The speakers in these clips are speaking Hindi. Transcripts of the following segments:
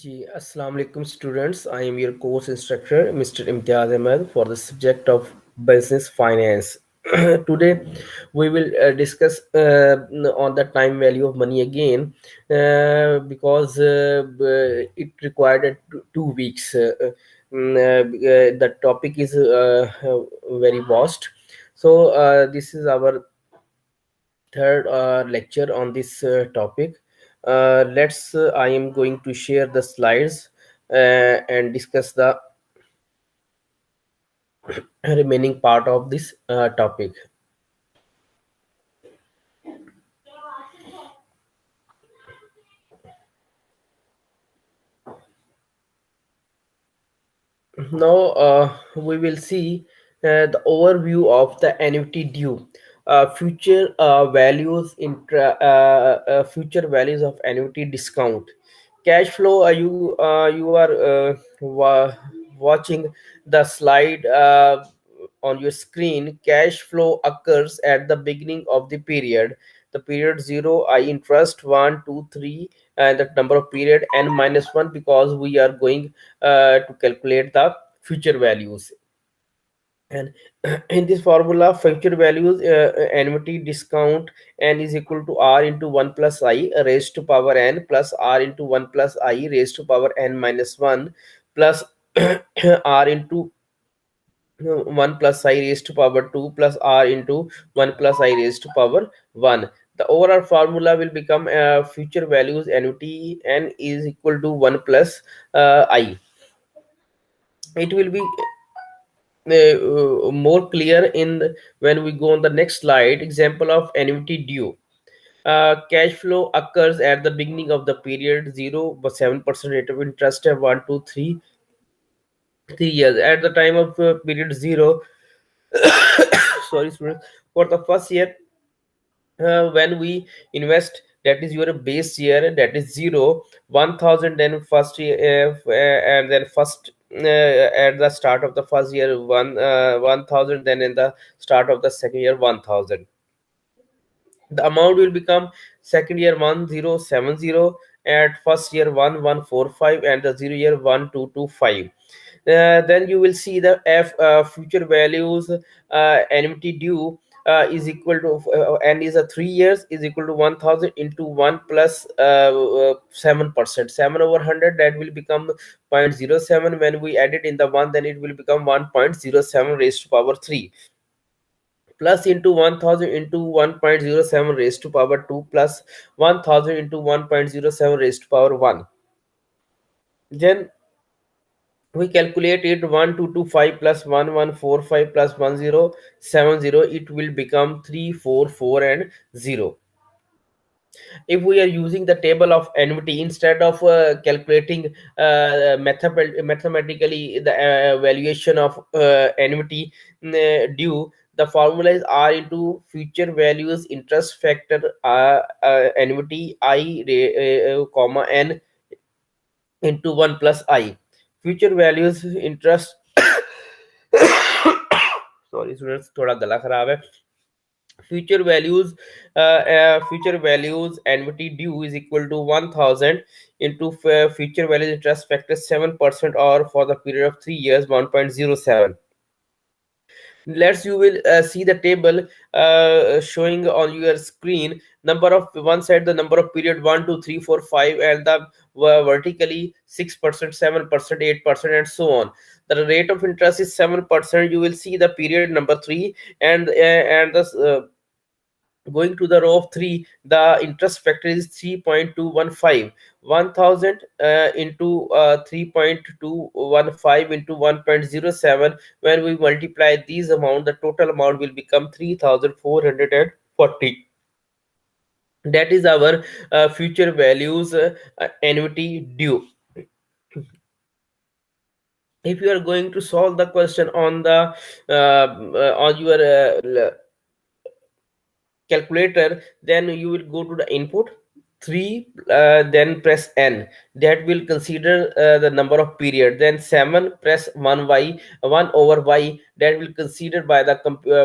जी, अस्सलाम वालेकुम students. I am your course instructor, Mr. Imtiaz Ahmed, for the subject of business finance. Today, we will discuss on the time value of money again because it required 2 weeks. The topic is very vast. So, this is our third lecture on this topic. Let's I am going to share the slides and discuss the remaining part of this topic. Now we will see the overview of the annuity due. Future values future values of annuity discount. Cash flow. You are watching the slide on your screen. Cash flow occurs at the beginning of the period. The period zero, I interest one, two, three, and the number of period n minus one, because we are going to calculate the future values. And in this formula, future values annuity discount n is equal to r into 1 plus I raised to power n plus r into 1 plus I raised to power n minus 1 plus r into 1 plus I raised to power 2 plus r into 1 plus I raised to power 1. The overall formula will become future values annuity n is equal to 1 plus I. It will be more clear when we go on the next slide. Example of annuity due. Cash flow occurs at the beginning of the period 0 but 7% rate of interest of 1 2 3 years. At the time of period 0, sorry students, for the first year, when we invest, that is your base year, that is 0 1000, then first year and then first at the start of the first year 1000, then in the start of the second year 1000. The amount will become second year 1070, at first year 1145, and the 0 year 1225. Then you will see the future values annuity due is equal to and is a 3 years is equal to 1000 into 1 plus 7%, 7 over 100, that will become 0.07. When we add it in the 1, then it will become 1.07 raised to power 3, plus into 1000 into 1.07 raised to power 2, plus 1000 into 1.07 raised to power 1. Then we calculate it 1225 plus 1145 plus 1070, it will become 344 and 0. If we are using the table of annuity instead of calculating mathematically the valuation of annuity due, the formula is r into future values interest factor annuity comma n into 1 plus I. Future values interest sorry students, थोड़ा गला खराब है. Future values annuity due is equal to 1000 into future values interest factor 7%, or for the period of 3 years 1.07. Let's you will see the table showing on your screen. Number of one side, the number of period 1 2 3 4 5, and the vertically 6%, 7%, 8%, and so on. The rate of interest is 7%. You will see the period number 3, and the going to the row of 3, the interest factor is 3.215. 1000 into 3.215 into 1.07. When we multiply these amount, the total amount will become 3440. That is our future values annuity due. If you are going to solve the question on the on your calculator, then you will go to the input, 3, then press n, that will consider the number of period. Then 7, press 1y, 1 over y, that will consider by the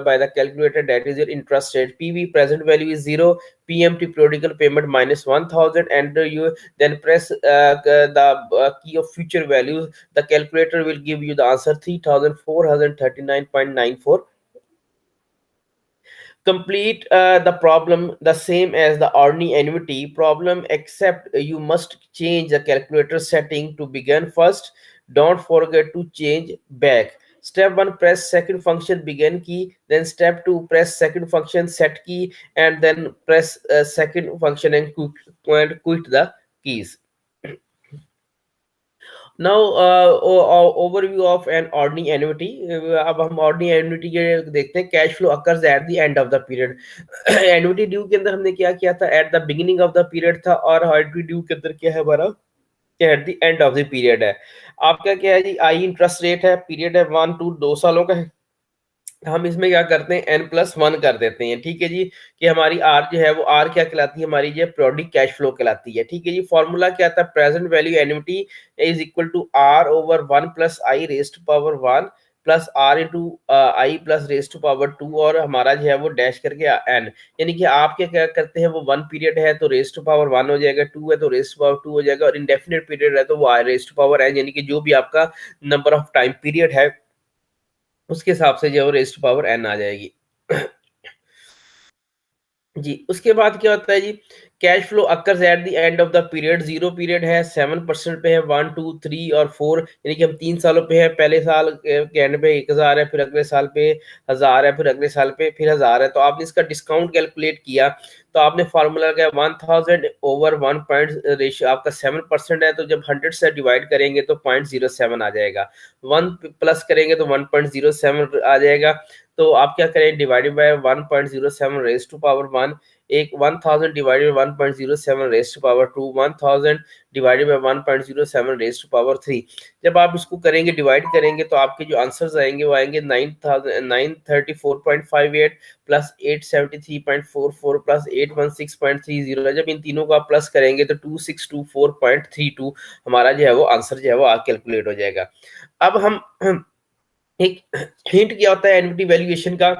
by the calculator, that is your interest rate. PV, present value is 0, PMT, periodical payment, minus 1000, and you then press the key of future values. The calculator will give you the answer 3439.94. Complete the problem the same as the ordinary annuity problem, except you must change the calculator setting to begin first. Don't forget to change back. Step 1, press second function begin key, then step 2, press second function set key, and then press second function and quit the keys. Now overview of an ordinary annuity. अब हम ordinary annuity के देखते हैं. Cash flow occurs at the end of the period. Annuity due के अंदर हमने क्या किया था, at the beginning of the period था, और annuity due के अंदर क्या है हमारा, at the end of the period है. आपका क्या है जी, आई इंटरेस्ट रेट है, पीरियड है 1 to 2 सालों का है. हम इसमें क्या करते हैं, n+1 कर देते हैं. ठीक है जी, कि हमारी आर जो है वो आर क्या कहलाती है, हमारी जो पीरियोडिक कैश फ्लो कहलाती है. ठीक है जी, फॉर्मूला क्या था, present value annuity is equal to are over 1 + i raised to power 1 plus R into I plus raised to power 2, और हमारा जो है वो डैश करके n. यानी कि आप क्या क्या करते हैं, वो 1 पीरियड है तो रेस्ट टू पावर 1 हो जाएगा, 2 है तो रेस्ट टू पावर 2 हो जाएगा, और इंडेफिनिट पीरियड है तो वो रेस्ट टू पावर n, यानी कि जो भी आपका नंबर ऑफ टाइम पीरियड है उसके हिसाब से जो है वो रेस्ट पावर n आ जाएगी. जी, उसके बाद क्या होता है जी, cash flow occurs at the end of the period. 0 period है, 7% पे है, 1 2 3 और 4, यानी कि हम 3 सालों पे है. पहले साल के एंड पे 1000 है, फिर अगले साल पे 1000 है, फिर अगले साल पे फिर 1000 है. तो आपने इसका डिस्काउंट कैलकुलेट किया तो आपने फार्मूला लगाया 1000 ओवर 1 पॉइंट रेशियो, आपका 7% है, तो जब 100 से डिवाइड करेंगे तो 0.07 आ जाएगा. 1 प्लस करेंगे तो 1.07 आ जाएगा. तो आप क्या करें, divided by 1.07 raise to power 1, एक 1000 divided 1.07 raise to power 2, 1000 divided by 1.07 raise to power 3. जब आप इसको करेंगे, डिवाइड करेंगे, तो आपके जो आंसर्स आएंगे वो आएंगे 934.58 प्लस 873.44 प्लस 816.30. जब इन तीनों को आप प्लस करेंगे तो 2624.32 हमारा जो है वो आंसर जो है वो कैलकुलेट हो जाएगा. अब हम एक हिंट क्या होता है एन्युटी वैल्यूएशन का.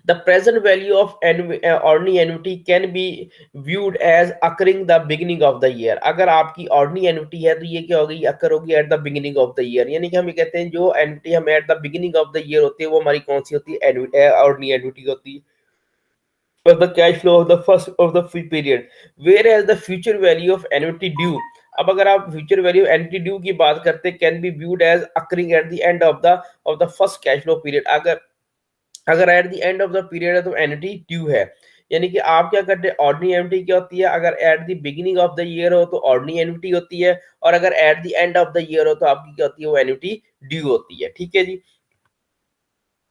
The present value of ordinary annuity can be viewed as occurring the beginning of the year. अगर आपकी ऑर्डिनरी एन्युटी है तो ये क्या होगी, अकर होगी eight the beginning of the year. यानी कि हम ये कहते हैं जो एन्युटी हम eight the beginning of the year होती है वो हमारी कौन सी होती है, ऑर्डिनरी एन्युटी होती है. of the cash flow of the first of the period, whereas the future value of annuity due. अब अगर आप फ्यूचर वैल्यू एंटी ड्यू की बात करते हैं, can be viewed as occurring at the end of the first cash flow period. अगर अगर at the end of the period है तो एन्युटी ड्यू है. यानी कि आप क्या करते हैं, ऑर्डिनरी एन्युटी क्या होती है, अगर at the beginning of the year हो तो ऑर्डिनरी एन्युटी होती है, और अगर at the end of the year हो तो आपकी क्या होती है, वो एन्युटी ड्यू होती है. ठीक है जी.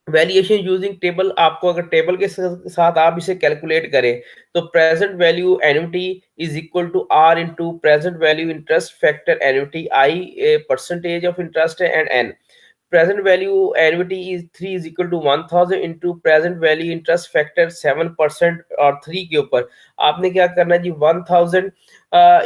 वैल्यूएशन यूजिंग टेबल, आपको अगर टेबल के साथ आप इसे कैलकुलेट करें तो present value annuity is equal to R into present value interest factor annuity, I percentage of interest है, and N. present value annuity is 3 is equal to 1000 into present value interest factor 7% और 3 के ऊपर आपने क्या करना है जी, 1000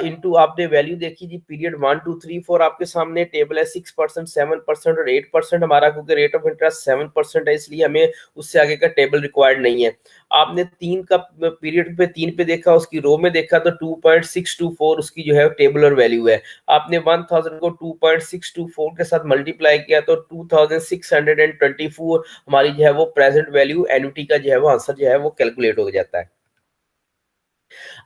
इंटू आपने वैल्यू देखी जी, पीरियड 1 2 3 4 आपके सामने टेबल है. 6% 7% और 8% हमारा, क्योंकि रेट ऑफ इंटरेस्ट 7% है इसलिए हमें उससे आगे का टेबल रिक्वायर्ड नहीं है. आपने 3 का पीरियड पे 3 पे देखा, उसकी रो में देखा तो 2.624 उसकी जो है टेबल और वैल्यू है. आपने 1000 को 2.624 के साथ मल्टीप्लाई किया तो 2624 हमारी जो है वो प्रेजेंट वैल्यू एन्युटी का जो है वो आंसर जो है वो कैलकुलेट हो जाता है.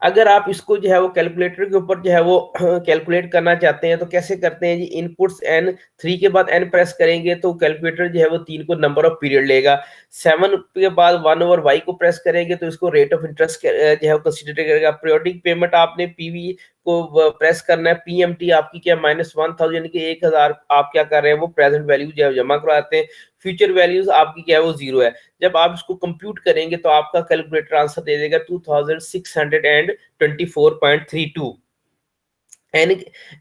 अगर आप इसको जो है वो कैलकुलेटर के ऊपर जो है वो कैलकुलेट करना चाहते हैं तो कैसे करते हैं जी, इनपुट्स एन, 3 के बाद एन प्रेस करेंगे तो कैलकुलेटर जो है वो 3 को नंबर ऑफ पीरियड लेगा. 7 के बाद 1 ओवर वाई को प्रेस करेंगे तो इसको रेट ऑफ इंटरेस्ट जो है वो कंसीडर करेगा. पीरियोडिक पेमेंट आपने पीवी को प्रेस करना है. पीएमटी आपकी क्या -1000 यानी कि 1000 आप क्या कर रहे हैं, वो प्रेजेंट वैल्यू जो है जमा करवाते हैं. फ्यूचर वैल्यूज आपकी क्या है वो 0 है. जब आप इसको कंप्यूट करेंगे तो आपका कैलकुलेटर आंसर दे देगा 2624.32. N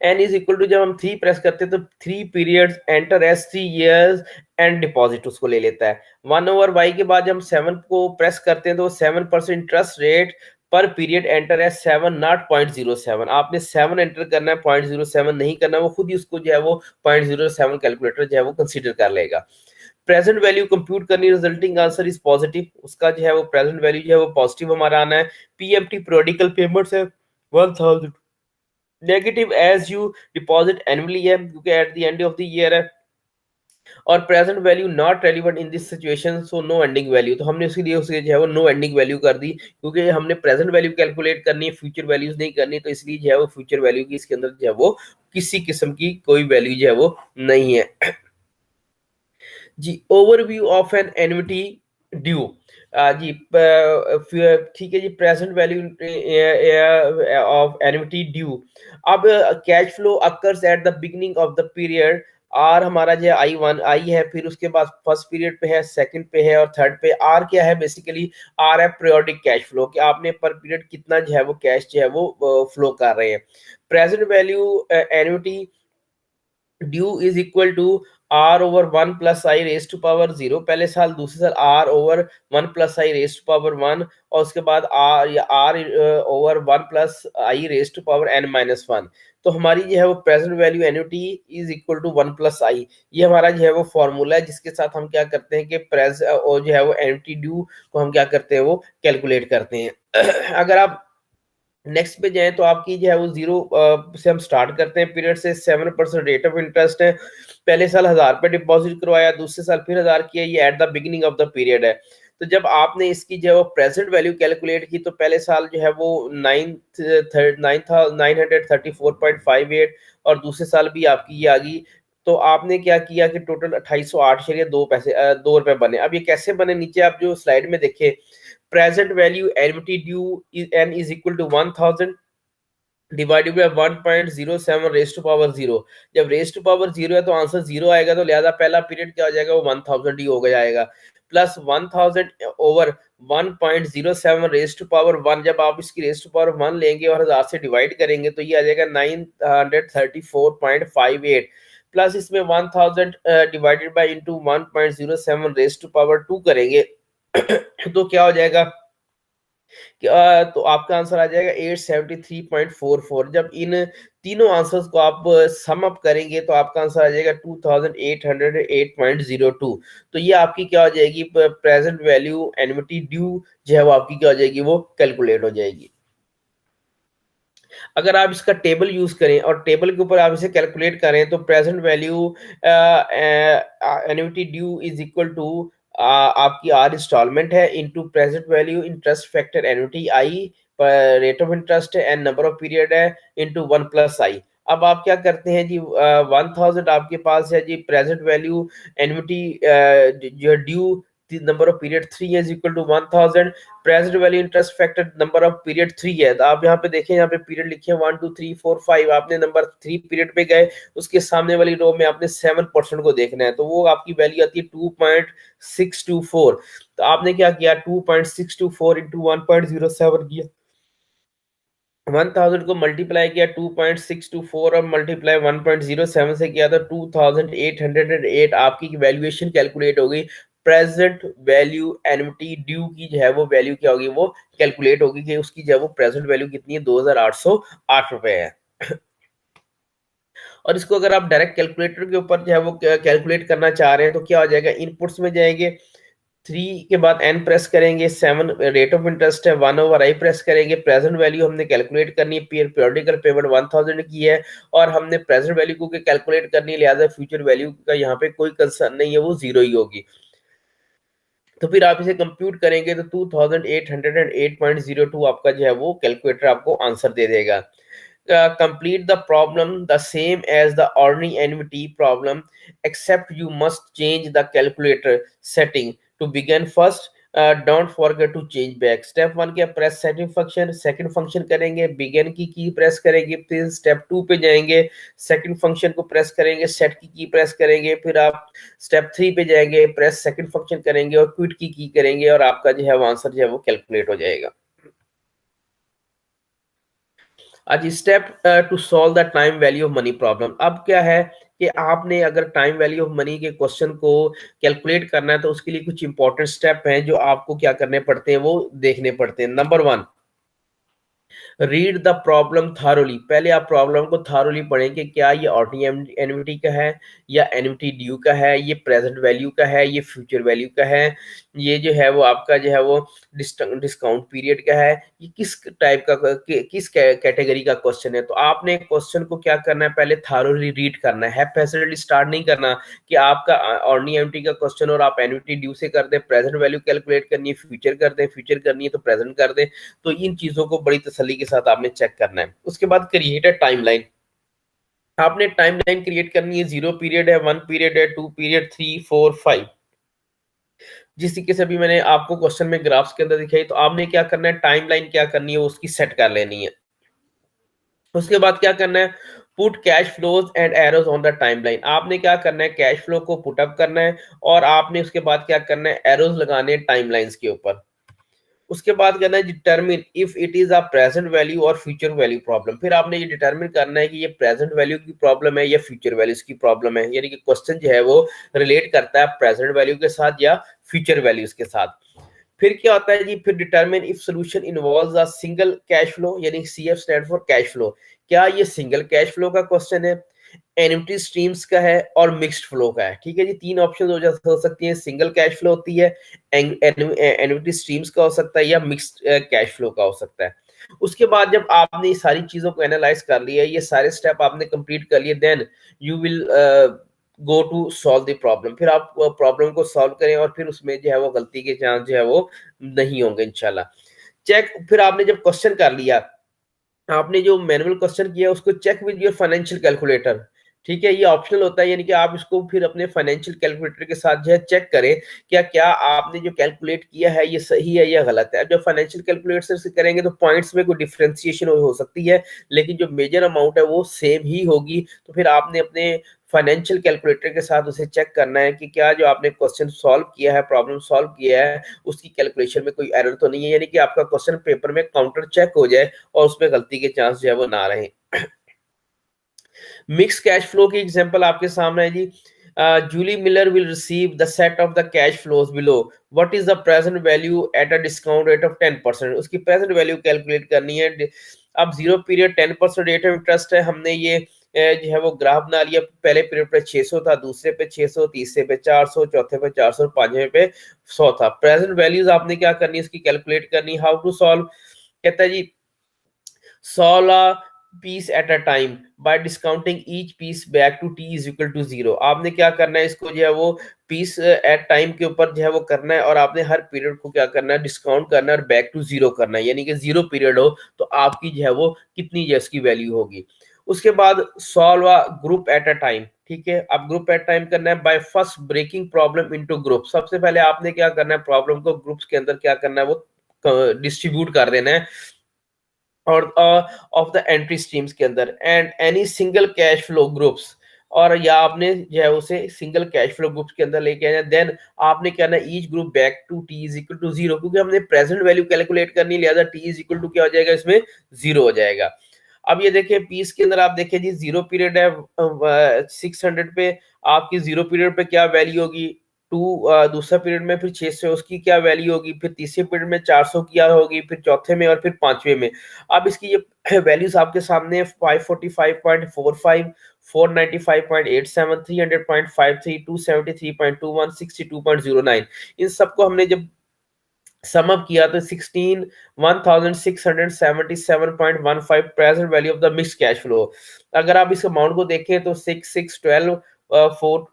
n is equal to, जब हम 3 प्रेस करते हैं तो 3 periods enter as 3 years and deposit उसको ले लेता है. 1 ओवर वाई के बाद जब हम 7 को प्रेस करते हैं तो 7% इंटरेस्ट रेट पर पीरियड एंटर है 7 नॉट 0.07। आपने 7 एंटर करना है, 0.07 नहीं करना, वो खुद ही उसको जो है वो 0.07 कैलकुलेटर जो है वो कंसीडर कर लेगा। प्रेजेंट वैल्यू कंप्यूट करनी, रिजल्टिंग आंसर इज पॉजिटिव, उसका जो है वो प्रेजेंट वैल्यू जो है वो पॉजिटिव हमारा आना है। पीएमटी प्रोडिकल पेमेंट्स है 1000, negative as you deposit annually है क्योंकि at the end of the year है। और present value not relevant in this situation, so no ending value, तो हमने उसके लिए उसके जो है वो नो एंडिंग वैल्यू कर दी, क्योंकि हमने प्रेजेंट वैल्यू कैलकुलेट करनी है, फ्यूचर वैल्यूज नहीं करनी, तो इसलिए जो है वो फ्यूचर वैल्यू की इसके अंदर जो है वो किसी किस्म की कोई वैल्यू जो है वो नहीं है। जी, overview of an annuity due. जी ठीक है जी, present value of annuity due. अब cash flow occurs at the beginning of the period. R हमारा जो I1 है, फिर उसके बाद फर्स्ट पीरियड पे है, सेकंड पे है और थर्ड पे। आर क्या है बेसिकली? आर है पीरियोडिक कैश फ्लो, कि आपने पर पीरियड कितना जो है वो कैश जो है वो फ्लो कर रहे हैं। Present value annuity due is equal to are over 1 + i⁻², पहले साल, दूसरे साल आर ओवर 1 + i⁻², और उसके बाद आर या आर ओवर 1 + i⁻n−1। तो हमारी जो है वो present value annuity is equal to 1 + i। ये हमारा जो है वो फॉर्मूला है, जिसके साथ हम क्या करते हैं कि प्रेज और जो है वो एन्युटी ड्यू को हम क्या करते हैं वो कैलकुलेट करते हैं। अगर आप नेक्स्ट पे जाएं तो आपकी जो है वो जीरो से हम स्टार्ट करते हैं पीरियड से। 7% रेट ऑफ इंटरेस्ट है, पहले साल 1000 रुपये डिपॉजिट करवाया, दूसरे साल फिर 1000 किया, ये eight the beginning of the period है। तो जब आपने इसकी जो है वो प्रेजेंट वैल्यू कैलकुलेट की, तो पहले साल जो है वो 934.58, और दूसरे साल भी आपकी ये आ गई। तो आपने क्या किया कि टोटल 2808.2 पैसे 2 रुपए बने। अब ये कैसे बने, नीचे आप जो स्लाइड में देखे, present value annuity due is n is equal to 1000 divided by 1.07 raise to power 0। जब रेस टू पावर 0 है तो आंसर 0 आएगा, तो लिहाजा पहला पीरियड क्या हो जाएगा, वो 1000 ही हो जाएगा। Plus 1000 over 1.07 raise to power 1, जब आप इसकी रेस टू पावर 1 लेंगे और 1000 से डिवाइड करेंगे तो ये आ जाएगा 934.58, प्लस इसमें 1000 divided by into 1.07 raise to power 2 करेंगे तो क्या हो जाएगा, तो आपका आंसर आ जाएगा 873.44। जब इन तीनों आंसर्स को आप सम अप करेंगे तो आपका आंसर आ जाएगा 2808.02। तो ये आपकी क्या हो जाएगी, प्रेजेंट वैल्यू एन्युटी ड्यू जो है वो आपकी क्या हो जाएगी, वो कैलकुलेट हो जाएगी। अगर आप इसका टेबल यूज करें और टेबल के ऊपर आप इसे कैलकुलेट करें, तो present value annuity due is equal to आपकी आर इंस्टॉलमेंट है into present value interest factor annuity i, rate of interest है, एन नंबर ऑफ पीरियड है, इनटू 1 + i। अब आप क्या करते हैं जी, 1000 आपके पास है जी, प्रेजेंट वैल्यू एन्युटी जो due number of period 3 is equal to 1000, present value interest factor number of period 3 है। तो आप यहाँ पे देखें, यहाँ पे पीरियड लिखे हैं 1 2 3 4 5, आपने नंबर 3 पीरियड पे गए, उसके सामने वाली रो में आपने 7% को देखना है, तो वो आपकी वैल्यू आती है 2.624। तो आपने क्या किया, 2.624 इंटू 1.07 किया, 1000 को मल्टीप्लाई किया 2.624 और मल्टीप्लाई 1.07 से किया, तो 2808 आपकी वैल्यूएशन कैलकुलेट हो गई। प्रेजेंट वैल्यू एन्युटी ड्यू की जो है वो वैल्यू क्या होगी, वो कैलकुलेट होगी कि उसकी जो है वो प्रेजेंट वैल्यू कितनी है, 2808 रुपए है। और इसको अगर आप डायरेक्ट कैलकुलेटर के ऊपर जो है वो कैलकुलेट करना चाह रहे हैं, तो क्या हो जाएगा, इनपुट्स में जाएंगे, 3 के बाद n प्रेस करेंगे, 7 रेट ऑफ इंटरेस्ट है, 1/i प्रेस करेंगे, प्रेजेंट वैल्यू हमने कैलकुलेट करनी है, पीरियोडिकल पेमेंट 1000 की है, और हमने प्रेजेंट वैल्यू को कैलकुलेट करनी है, लिहाजा फ्यूचर वैल्यू का यहाँ पे कोई कंसर्न नहीं है, वो 0 ही होगी। तो फिर आप इसे कंप्यूट करेंगे तो 2808.02 आपका जो है वो कैलकुलेटर आपको आंसर दे देगा। Complete the problem the same as the ordinary annuity problem, except you must change the calculator setting to begin first. Don't forget to change back. Step 1 क्या, press setting function, second function करेंगे, बिगिन की प्रेस करेंगे, फिर स्टेप 2 पे जाएंगे, सेकंड फंक्शन को प्रेस करेंगे, सेट की प्रेस करेंगे, फिर आप स्टेप 3 पे जाएंगे, प्रेस सेकंड फंक्शन करेंगे और क्विट की करेंगे, और आपका जो है वो आंसर जो है वो कैलकुलेट हो जाएगा। आज step to solve the time value of money problem. अब क्या है कि आपने अगर टाइम वैल्यू ऑफ मनी के क्वेश्चन को कैलकुलेट करना है, तो उसके लिए कुछ इंपॉर्टेंट स्टेप हैं जो आपको क्या करने पड़ते हैं, वो देखने पड़ते हैं। Number 1, read the problem thoroughly, पहले आप प्रॉब्लम को थारोली पढ़ें कि क्या ये ऑर्डिनरी एन्युटी का है या एन्युटी ड्यू का है, ये प्रेजेंट वैल्यू का है, ये फ्यूचर वैल्यू का है, ये जो है वो आपका जो है वो डिस्काउंट पीरियड का है, ये किस टाइप का किस कैटेगरी का क्वेश्चन है। तो आपने क्वेश्चन को क्या करना है, पहले थारोली रीड करना है, हैप्पीली स्टार्ट नहीं करना कि आपका ऑर्डिनरी एन्युटी का क्वेश्चन और आप एन्युटी ड्यू से कर दें, प्रेजेंट वैल्यू कैलकुलेट करनी है, फ्यूचर कर दें, फ्यूचर करनी है तो प्रेजेंट कर दें। तो इन चीजों को बड़ी तसल्ली के साथ आपने चेक करना है। उसके बाद क्रिएट अ टाइमलाइन, आपने टाइमलाइन क्रिएट करनी है, 0 पीरियड है, 1 पीरियड है, 2 पीरियड, 3, 4, 5, जिस तरीके से अभी मैंने आपको क्वेश्चन में ग्राफ्स के अंदर दिखाई। तो आपने क्या करना है, टाइमलाइन क्या करनी है उसकी सेट कर लेनी है। उसके बाद क्या करना है, put cash flows and arrows on the timeline, आपने क्या करना है, कैश फ्लो को पुट अप करना है और आपने उसके बाद क्या करना है, एरोज लगाने हैं टाइमलाइंस के ऊपर। उसके बाद करना है determine if it is a present value और फ्यूचर वैल्यू प्रॉब्लम, फिर आपने ये डिटरमिन करना है कि ये प्रेजेंट वैल्यू की प्रॉब्लम है या फ्यूचर वैल्यूज की प्रॉब्लम है, यानी कि क्वेश्चन जो है वो रिलेट करता है प्रेजेंट वैल्यू के साथ या फ्यूचर वैल्यूज के साथ। फिर क्या होता है जी, फिर determine if solution involves a single cash flow, यानी CF stand for cash flow, क्या ये सिंगल कैश फ्लो का क्वेश्चन है, एन्युटी स्ट्रीम्स का है और मिक्स्ड फ्लो का है। ठीक है जी, तीन ऑप्शन हो सकती है, सिंगल कैश फ्लो होती है, एन्युटी स्ट्रीम्स का हो सकता है या मिक्स्ड कैश फ्लो का हो सकता है। उसके बाद जब आपने ये सारी चीजों को एनालाइज कर लिया, ये सारे स्टेप आपने कंप्लीट कर लिए, then you will go to solve the problem, फिर आप प्रॉब्लम को सॉल्व करें और फिर उसमें जो है वो गलती के चांस जो है वो नहीं होंगे इंशाल्लाह। चेक, फिर आपने जब क्वेश्चन कर लिया, आपने जो मैनुअल क्वेश्चन किया उसको check with your financial calculator. ठीक है, ये ऑप्शनल होता है, यानी कि आप इसको फिर अपने फाइनेंशियल कैलकुलेटर के साथ जो है चेक करें क्या क्या आपने जो कैलकुलेट किया है ये सही है या गलत है। जब फाइनेंशियल कैलकुलेटर से करेंगे तो पॉइंट्स में कोई डिफरेंशिएशन हो सकती है, लेकिन जो मेजर अमाउंट है वो सेम ही होगी। तो फिर आपने अपने फाइनेंशियल कैलकुलेटर के साथ उसे चेक करना है कि क्या जो आपने क्वेश्चन सॉल्व किया है, प्रॉब्लम सॉल्व किया है, उसकी कैलकुलेशन में कोई एरर तो नहीं है, यानी कि आपका क्वेश्चन पेपर में काउंटर चेक हो जाए और उसमें गलती के चांस जो है वो ना रहे। मिक्स कैश फ्लो की एग्जांपल आपके सामने है जी। Julie Miller will receive the set of the cash flows below, what is the present value at a discount rate of 10%, उसकी प्रेजेंट वैल्यू कैलकुलेट करनी है। अब 0 पीरियड 10% रेट ऑफ इंटरेस्ट है, हमने ये जो है वो ग्राफ बना लिया, पहले पीरियड पे 600 था, दूसरे पे 600, तीसरे पे 400, चौथे पे 400, पांचवे पे 100 था। प्रेजेंट वैल्यूज आपने क्या करनी है, इसकी कैलकुलेट करनी। हाउ टू सॉल्व, कहता है जी 16 piece at a time by discounting each piece back to t is equal to 0। आपने क्या करना है, इसको जो है वो पीस एट टाइम के ऊपर जो है वो करना है और आपने हर पीरियड को क्या करना है, डिस्काउंट करना है और बैक टू 0 करना है, यानी कि 0 पीरियड हो तो आपकी जो है वो कितनी जो इसकी वैल्यू होगी। उसके बाद solve a group at a time. ठीक है, अब ग्रुप एट टाइम करना है by first breaking problem into group, सबसे पहले आपने क्या करना है, प्रॉब्लम को ग्रुप्स के अंदर क्या करना है वो डिस्ट्रीब्यूट कर देना है और ऑफ द एंट्री स्ट्रीम्स के अंदर, and any single cash flow groups, और या आपने जो है उसे सिंगल कैश फ्लो ग्रुप्स के अंदर लेके आना। देन आपने क्या ना, each group back to t is equal to 0, क्योंकि हमने प्रेजेंट वैल्यू कैलकुलेट करनी, लिहाजा टी इज इक्वल टू क्या हो जाएगा, इसमें 0 हो जाएगा। अब ये देखिए पीस के अंदर आप देखिए जी 0 पीरियड है 600 पे, आपकी 0 पीरियड पे क्या वैल्यू होगी, दूसरा पीरियड में फिर 600 उसकी क्या वैल्यू होगी, फिर तीसरे पीरियड में 400 क्या होगी, फिर चौथे में और फिर पांचवे में। अब इसकी ये वैल्यूज आपके सामने 545.45, 495.87, 300.53, 273.21, 62.09, इन सबको हमने जब सम अप किया तो 16,1677.15 present value of the mix cash flow. अगर आप इस अमाउंट को देखें तो 6, 6, 12, 4,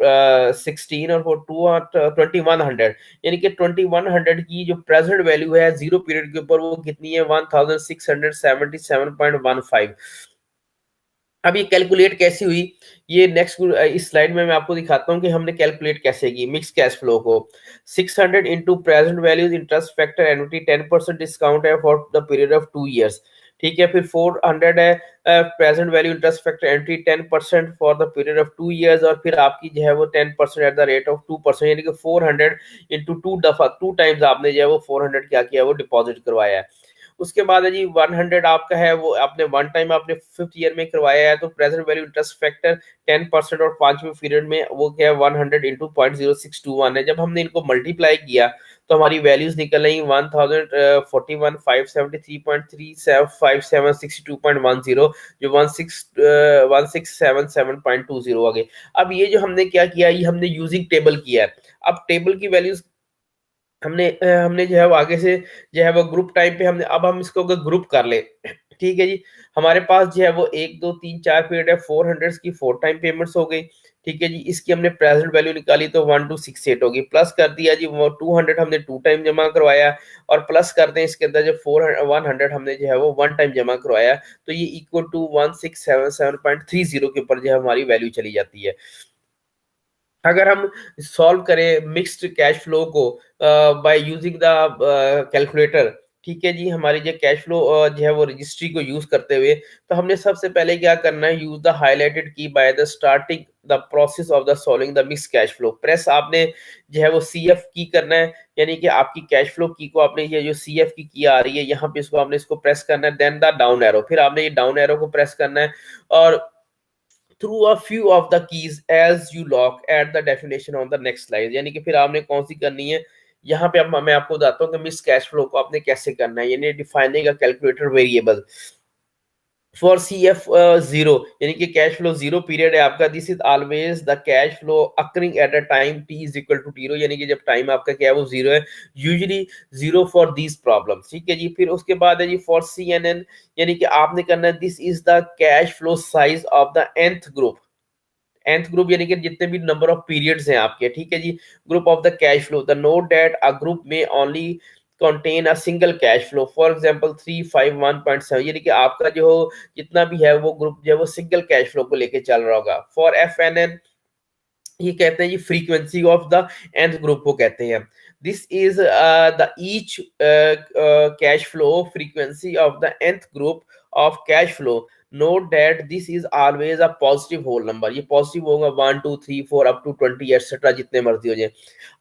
16 और 4, 2100, यानी कि 2100 की जो प्रेजेंट वैल्यू है 0 पीरियड के ऊपर वो कितनी है, 1677.15। अब ये कैलकुलेट कैसी हुई, ये नेक्स्ट इस स्लाइड में मैं आपको दिखाता हूँ कि हमने कैलकुलेट कैसे की मिक्स कैश फ्लो को। 600 into present values interest factor annuity 10% discount है for the period of 2 years. ठीक है, फिर 400 है present value interest factor annuity 10% for the period of 2 years, और फिर आपकी जो है वो 10% एट द रेट ऑफ 2%, यानी कि 400 इंटू टू दफा 2 टाइम्स आपने जो है वो 400 क्या किया, वो डिपॉजिट करवाया है। उसके बाद है जी 100 आपका है वो आपने वन टाइम आपने फिफ्थ ईयर में करवाया है, तो प्रेजेंट वैल्यू इंटरेस्ट फैक्टर 10% और पांचवें पीरियड में वो क्या है 100 इंटू 0.0621 है। जब हमने इनको मल्टीप्लाई किया तो हमारी वैल्यूज निकल रही 1041, 573.3, 5762.10, जो 1677.20 आ गए। अब ये जो हमने क्या किया, ये हमने यूजिंग टेबल किया है। अब टेबल की वैल्यूज हमने जो है वो आगे से जो है वो ग्रुप टाइम पे हमने, अब हम इसको अगर ग्रुप कर ले, ठीक है जी, हमारे पास जो है वो 1 2 3 4 पीरियड है, 400 की 4 टाइम पेमेंट्स हो गई। ठीक है जी, इसकी हमने प्रेजेंट वैल्यू निकाली तो 1268 होगी, प्लस कर दिया जी वो 200 हमने 2 टाइम जमा करवाया, और प्लस करते हैं इसके अंदर जो 100 हमने जो है वो 1 टाइम जमा करवाया, तो ये इक्वल टू 1677.30 के ऊपर जो है हमारी वैल्यू चली जाती है। अगर हम सॉल्व करें मिक्स्ड कैश फ्लो को बाय यूजिंग द कैलकुलेटर, ठीक है जी, हमारी जो कैश फ्लो जो है वो रजिस्ट्री को यूज करते हुए, तो हमने सबसे पहले क्या करना है, यूज द हाईलाइटेड की by the starting the process of the solving the mix cash flow, press आपने जो है वो CF की करना है, यानी कि आपकी कैश फ्लो की को आपने ये जो CF की आ रही है यहाँ पे इसको आपने इसको प्रेस करना है, देन द डाउन एरो, फिर आपने ये डाउन एरो को प्रेस करना है, और through a few of the keys as you lock at the definition on the next slide, यानी कि फिर आपने कौन सी करनी है, यहाँ पे अब मैं आपको बताता हूँ कि मिस कैश फ्लो को आपने कैसे करना है, यानी defining a calculator variable for CF zero, यानी कि कैश फ्लो जीरो पीरियड है आपका, this is always the cash flow occurring at a time t is equal to zero, यानी कि जब टाइम आपका क्या है वो जीरो है, usually zero for these problems. ठीक है जी, फिर उसके बाद है जी फॉर CNN, यानी कि आपने करना है this is the cash flow size of the nth group, nth group यानी कि जितने भी नंबर ऑफ पीरियड्स हैं आपके, ठीक है जी, group of the cash flow, the note that a group में only contain a single cash flow, for example 351.7, यानी कि आपका जो जितना भी है वो ग्रुप जो है वो सिंगल कैश फ्लो को लेके चल रहा होगा। फॉर FNN, ये कहते हैं ये frequency of the nth group को कहते हैं, this is the each cash flow frequency of the nth group of cash flow, note that this is always a positive whole number, ये पॉजिटिव होगा 1 2 3 4 अप टू 20 एक्सेट्रा जितने मर्जी हो जाए।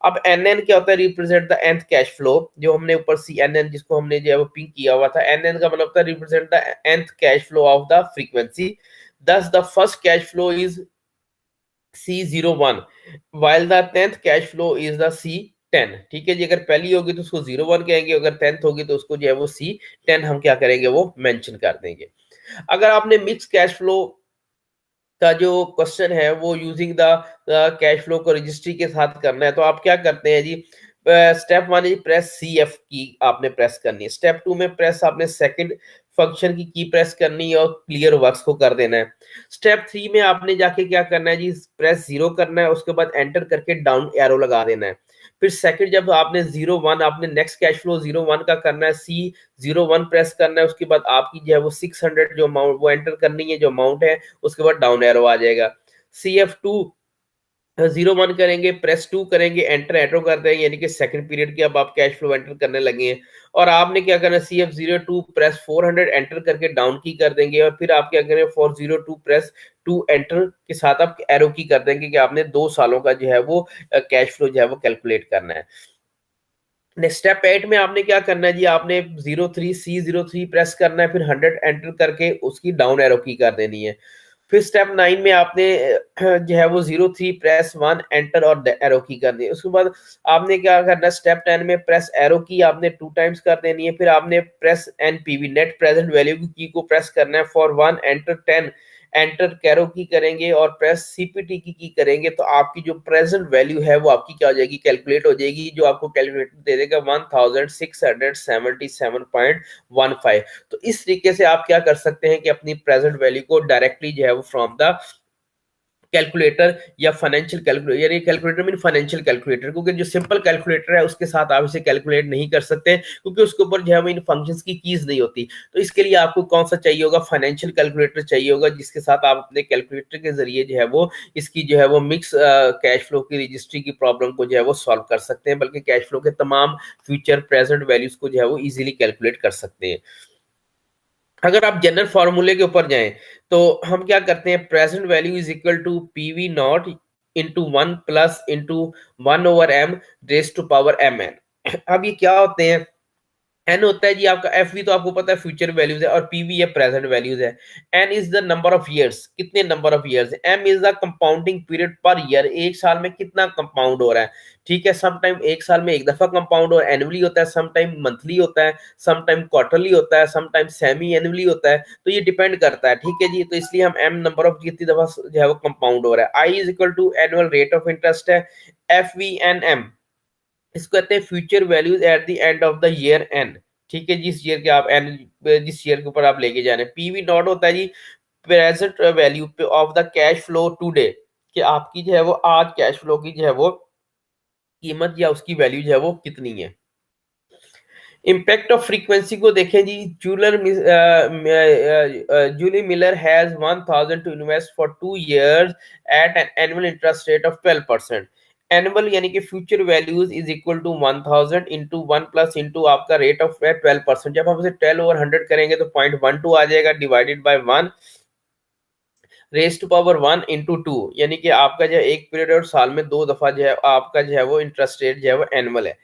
अब NN क्या होता है, represent the nth cash flow, जो हमने ऊपर CNN जिसको हमने जो है वो पिंक किया हुआ था, NN का मतलब होता है represent the nth cash flow of the frequency, thus the first cash flow is C01 while the 10th cash flow is the C10। ठीक है जी, अगर पहली होगी तो उसको 01 कहेंगे, अगर 10th होगी तो उसको जो है वो C10 हम क्या करेंगे वो मेंशन कर देंगे। अगर आपने मिक्स कैश फ्लो का जो क्वेश्चन है वो यूजिंग द कैश फ्लो को रजिस्ट्री के साथ करना है, तो आप क्या करते हैं जी, स्टेप 1 है प्रेस CF की आपने प्रेस करनी है, स्टेप 2 में प्रेस आपने सेकंड फंक्शन की प्रेस करनी है और क्लियर वर्क्स को कर देना है। स्टेप 3 में आपने जाके क्या करना है जी, प्रेस 0 करना है, उसके बाद एंटर करके डाउन एरो लगा देना है। फिर सेकंड जब आपने 01 आपने नेक्स्ट कैश फ्लो 01 का करना है, C01 प्रेस करना है, उसके बाद आपकी जो है वो 600 जो अमाउंट वो एंटर करनी है जो अमाउंट है, उसके बाद डाउन एरो आ जाएगा। CF2 01 करेंगे, प्रेस 2 करेंगे, एंटर एंटर कर देंगे, यानी कि सेकंड पीरियड की अब आप कैश फ्लो एंटर करने लगे हैं। और आपने क्या करना है, CF02 प्रेस 400 एंटर करके डाउन की कर देंगे, और फिर आप क्या करें 402 प्रेस 2 एंटर के साथ आप एरो की कर देंगे कि आपने 2 सालों का जो है वो कैश फ्लो जो है वो कैलकुलेट करना है। नेक्स्ट स्टेप 8 में आपने क्या करना है जी, आपने 03 C03 प्रेस करना है, फिर 100 एंटर करके उसकी डाउन एरो की कर देनी है। फिर स्टेप 9 में आपने जो है वो 03 प्रेस 1 एंटर और एरो की करनी है। उसके बाद आपने क्या करना है, स्टेप 10 में प्रेस एरो की आपने 2 टाइम्स कर देनी है, फिर आपने press NPV net present value की को प्रेस करना है, फॉर 1 एंटर 10 एंटर कैरो की करेंगे और प्रेस CPT की करेंगे, तो आपकी जो प्रेजेंट वैल्यू है वो आपकी क्या हो जाएगी, कैलकुलेट हो जाएगी, जो आपको कैलकुलेटर दे देगा 1677.15। तो इस तरीके से आप क्या कर सकते हैं कि अपनी प्रेजेंट वैल्यू को डायरेक्टली जो है वो फ्रॉम द कैलकुलेटर या फाइनेंशियल कैलकुलेटर, यानी कैलकुलेटर मीन फाइनेंशियल कैलकुलेटर, क्योंकि जो सिंपल कैलकुलेटर है उसके साथ आप इसे कैलकुलेट नहीं कर सकते क्योंकि उसके ऊपर जो है इन फंक्शंस की कीज नहीं होती। तो इसके लिए आपको कौन सा चाहिए होगा, फाइनेंशियल कैलकुलेटर चाहिए होगा, जिसके साथ आप अपने कैलकुलेटर के जरिए जो है वो इसकी जो है वो मिक्स कैश फ्लो की रजिस्ट्री की प्रॉब्लम को जो है वो सॉल्व कर सकते हैं, बल्कि कैश फ्लो के तमाम फ्यूचर प्रेजेंट वैल्यूज को जो है वो इजीली कैलकुलेट कर सकते हैं। अगर आप जनरल फॉर्मूले के ऊपर जाएं तो हम क्या करते हैं, present value is equal to PV naught into 1 plus into 1/m raise to power mn। अब ये क्या होते हैं, एन होता है जी आपका, एफ वी तो आपको पता है फ्यूचर वैल्यूज है, और पीवी है प्रेजेंट वैल्यूज है। N is the number of years, कितने number of years. M is the compounding period per year, एक साल में कितना कंपाउंड हो रहा है। ठीक है, सम टाइम एक साल में एक दफा कंपाउंड और एनुअली होता है, सम टाइम मंथली होता है, सम टाइम क्वार्टरली होता है, सम टाइम सेमी एनुअली होता है, तो ये डिपेंड करता है। ठीक है जी, तो इसलिए हम एम नंबर ऑफ कितनी दफा जो है वो कंपाउंड हो रहा है। I is equal to annual rate of interest है, एफ वी एन एम, इसको कहते हैं future values at the end of the year N. ठीक है, जिस ईयर के आप एन, जिस ईयर के ऊपर आप लेके जा रहे हैं। पीवी नॉट होता है जी present value of the cash flow today, कि आपकी जो है वो आज कैश फ्लो की जो है वो कीमत या उसकी वैल्यू जो है वो कितनी है। इम्पैक्ट ऑफ फ्रीक्वेंसी को देखें जी, Julie Miller has 1000 to invest for 2 years at an annual interest rate of 12%। Annual यानी कि future values is equal to 1000 into 1 plus into आपका रेट ऑफ 12%। जब हम उसे 12/100 करेंगे तो 0.12 आ जाएगा, divided by 1 raise to power 1 into 2, यानी कि आपका जो है एक पीरियड और साल में दो दफा जो है आपका जो है वो इंटरेस्ट रेट जो है वो एनुअल है।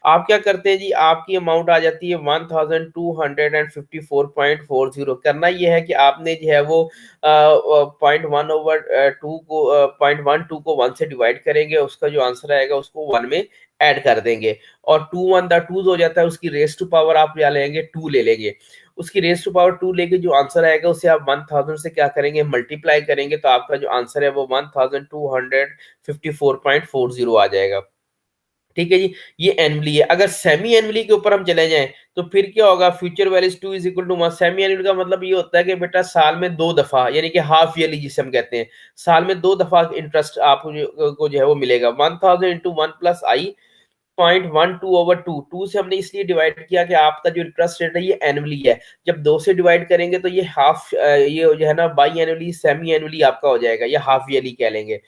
आप क्या करते हैं जी, आपकी अमाउंट आ जाती है 1254.40। करना ये है कि आपने जो है वो 0.1/2 को 0.12 को 1 से डिवाइड करेंगे, उसका जो आंसर आएगा उसको 1 में ऐड कर देंगे, और 2 1 हो जाता है, उसकी रेस टू पावर आप क्या लेंगे, 2 ले लेंगे। उसकी रेस टू पावर 2 लेके जो आंसर आएगा उसे आप 1000 से क्या करेंगे, मल्टीप्लाई करेंगे, तो आपका जो आंसर है वो 1254.40 आ जाएगा। ठीक है जी, ये एनुअली है। अगर सेमी एनुअली के ऊपर हम चले जाएं तो फिर क्या होगा, future values 2 is equal to 1। Semi annual का मतलब ये होता है कि बेटा साल में दो दफा, यानी कि हाफ ईयरली जिसे हम कहते हैं, साल में दो दफा इंटरेस्ट आपको को जो है वो मिलेगा। 1000 इंटू 1 प्लस आई 0.12/2, 2 से हमने इसलिए डिवाइड किया कि आपका जो इंटरेस्ट रेट है ये एनुअली है। जब दो से डिवाइड करेंगे तो ये हाफ, ये जो है ना बाई एनुअली सेमी एनुअली आपका हो जाएगा, या हाफ ईयरली कह लेंगे।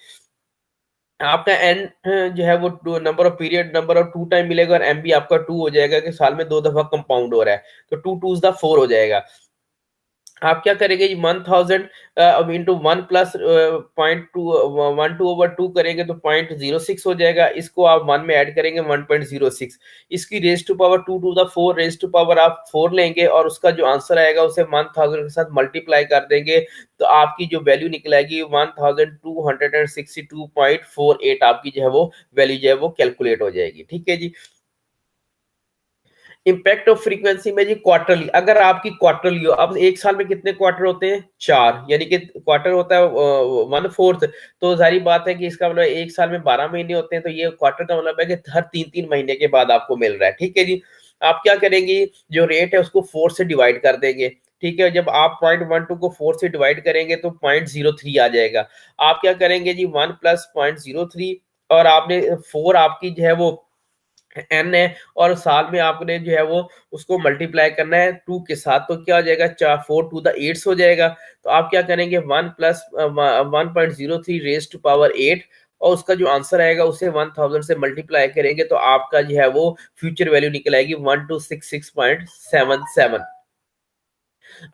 आपका एन जो है वो number of period, number of 2 time मिलेगा, और एम भी आपका 2 हो जाएगा कि साल में दो दफा कंपाउंड हो रहा है, तो 2 2 द 4 हो जाएगा। आप क्या करेंगे, 1000 इंटू 1 प्लस 0.12/2 करेंगे तो 0.06 हो जाएगा, इसको आप 1 में ऐड करेंगे 1.06, इसकी raise to power 2 to the 4, raise to power आप 4 लेंगे, और उसका जो आंसर आएगा उसे 1000 के साथ मल्टीप्लाई कर देंगे, तो आपकी जो वैल्यू निकलेगी 1262.48 आपकी जो है वो वैल्यू जो है वो कैलकुलेट हो जाएगी। ठीक है जी। इम्पैक्ट ऑफ फ्रीक्वेंसी में जी क्वार्टरली, अगर आपकी क्वार्टरली हो, अब एक साल में कितने क्वार्टर होते हैं, 4, यानी कि क्वार्टर होता है 1/4, तो जारी बात है कि इसका मतलब एक साल में 12 महीने होते हैं, तो ये क्वार्टर का मतलब है कि हर 3 3 महीने के बाद आपको मिल रहा है। ठीक है जी, आप क्या करेंगे, जो रेट है उसको 4 से डिवाइड कर देंगे। ठीक है, जब आप 0.12 को 4 से डिवाइड करेंगे तो 0.03 आ जाएगा। आप क्या करेंगे जी, 1 प्लस 0.03, और आपने 4 आपकी जो है वो एन है, और साल में आपने जो है वो उसको मल्टीप्लाई करना है 2 के साथ, तो क्या हो जाएगा, 4 4 टू द 8 हो जाएगा। तो आप क्या करेंगे, 1 प्लस 1.03 रेज टू पावर 8, और उसका जो आंसर आएगा उसे 1000 से मल्टीप्लाई करेंगे, तो आपका जो है वो फ्यूचर वैल्यू निकल आएगी 1266.77।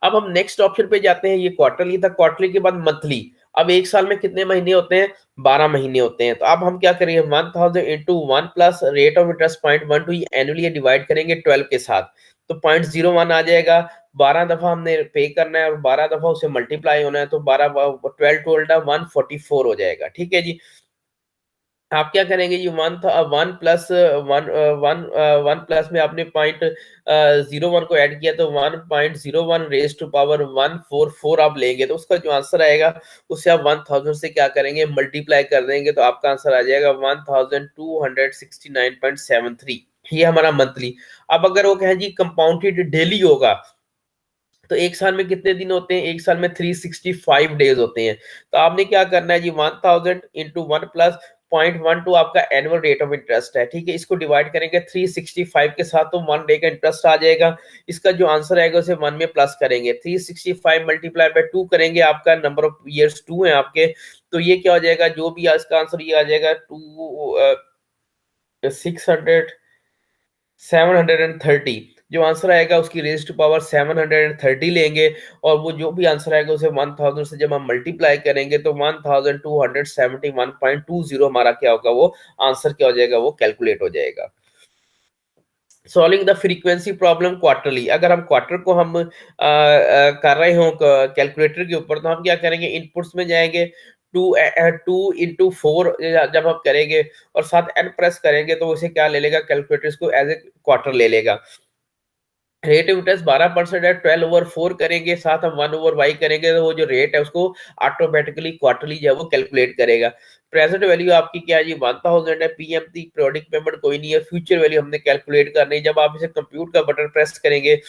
अब हम नेक्स्ट ऑप्शन पे जाते हैं, ये क्वार्टरली था, क्वार्टरली के बाद मंथली। अब एक साल में कितने महीने होते हैं, 12 महीने होते हैं, तो अब हम क्या करेंगे, 1000 into 1 plus rate of interest 0.12 annually divide करेंगे 12 के साथ, तो 0.01 आ जाएगा। 12 दफा हमने पे करना है और 12 दफा उसे मल्टीप्लाई होना है, तो 12 12 144 हो जाएगा। ठीक है जी। आप क्या करेंगे जी, one plus one one one plus में आपने 0.01 को ऐड किया, तो 1.01 रेज टू पावर 144 आप लेंगे, तो उसका जो आंसर आएगा उसे आप 1000 से क्या करेंगे, मल्टीप्लाई कर देंगे, तो आपका आंसर आ जाएगा 1269.73। ये हमारा मंथली। अब अगर वो कहें जी कंपाउंडेड डेली होगा, तो एक साल में कितने दिन होते हैं, एक साल में 365 डेज होते हैं। तो आपने क्या करना है जी, 1000 इंटू 1 प्लस 0.12 आपका एनुअल रेट ऑफ इंटरेस्ट है। ठीक है, इसको डिवाइड करेंगे 365 के साथ, तो 1 डे का इंटरेस्ट आ जाएगा। इसका जो आंसर आएगा उसे 1 में प्लस करेंगे, 365 मल्टीप्लाई बाय 2 करेंगे, आपका नंबर ऑफ ईयर्स 2 है आपके, तो ये क्या हो जाएगा, जो भी इसका आंसर ये आ जाएगा 730, जो आंसर आएगा उसकी रेज टू पावर 730 लेंगे, और वो जो भी आंसर आएगा उसे 1000 से जब हम मल्टीप्लाई करेंगे तो 1271.20 हमारा क्या होगा, वो आंसर क्या हो जाएगा, वो कैलकुलेट हो जाएगा। Solving the frequency problem quarterly, अगर हम क्वार्टर को हम कर रहे हो कैलकुलेटर के ऊपर, तो हम क्या करेंगे, इनपुट्स में जाएंगे, 2 इंटू 4 जब हम करेंगे और साथ एन प्रेस करेंगे, तो उसे क्या ले लेगा, कैलकुलेटर इसको एज ए क्वार्टर ले लेगा। रेट ऑफ इंटरेस्ट 12% है, 12/4 करेंगे, साथ हम 1/y करेंगे, तो वो जो रेट है उसको ऑटोमेटिकली क्वार्टरली जो है वो कैलकुलेट करेगा। प्रेजेंट वैल्यू आपकी क्या है जी, 1000 है, पीएमटी पीरियोडिक पेमेंट कोई नहीं है, फ्यूचर वैल्यू हमने कैलकुलेट करनी है। जब आप इसे कंप्यूट का बटन प्रेस करेंगे,